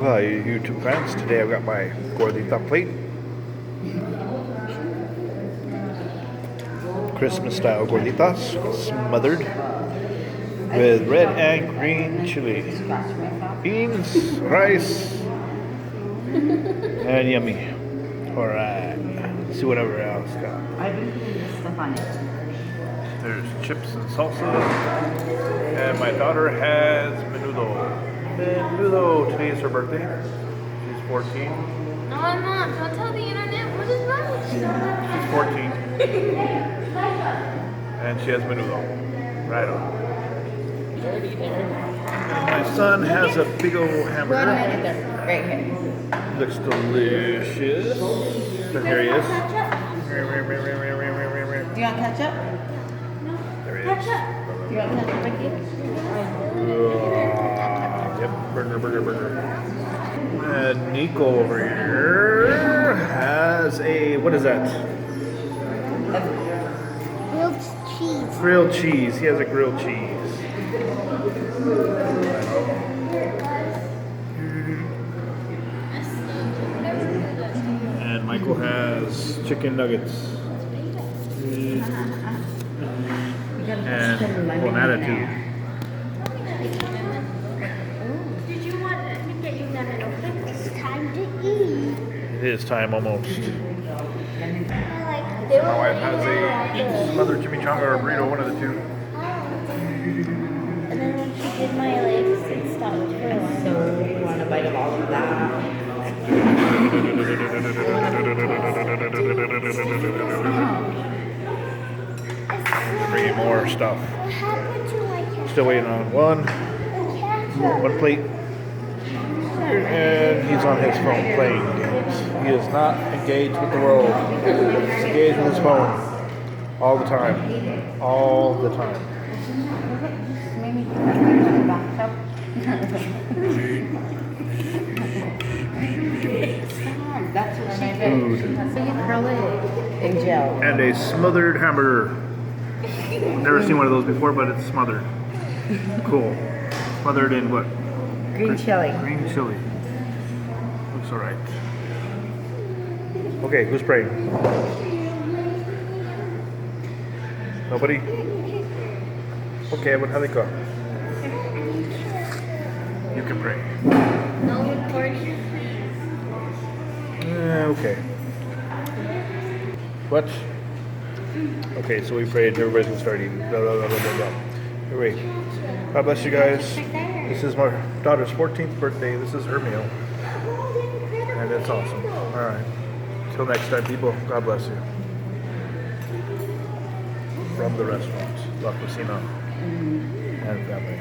Hi YouTube fans, today I've got my gordita plate. Christmas style gorditas, smothered with red and green chili, beans, rice, and yummy. Alright, let's see whatever else got. I've been putting this stuff on it. There's chips and salsa, and my daughter has menudo. Menudo, today is her birthday. She's 14. No, I'm not. Don't tell the internet. What is wrong with you? She's 14. And she has menudo. Right on. And my son has a big old hamburger. Right here. Looks delicious. But here he is. Do you want ketchup? There he is. Do you want ketchup, Ricky? Yep, burger. And Nico over here has a, what is that? Grilled cheese. Grilled cheese. He has a grilled cheese. And Michael has chicken nuggets. And an attitude. Did you want me to get you lemon open? It's time to eat. It is time almost. My My wife has a smothered chimichanga or burrito, one of the two. And then when she did my legs, it stopped for a while. So you want a bite of all of that? Bringing more stuff. What happened to my cat? Still waiting on one plate. And he's on his phone playing games. He is not engaged with the world. He's engaged with his phone. All the time. All the time. Maybe the bathtub. That's what I Food. So you curl it in gel. And a smothered hamburger. Never seen one of those before, but it's smothered. Cool. Smothered in what? Green chili. Green chili. Looks alright. Okay, who's praying? Nobody? Okay, what have they got? You can pray. No recording. Okay. What? Okay, so we prayed, everybody's gonna start eating. Blah, blah, blah, blah, blah, blah. Anyway, God bless you guys. This is my daughter's 14th birthday. This is her meal. And it's awesome. Alright. Till next time, people, God bless you. From the restaurant, La Cocina and family.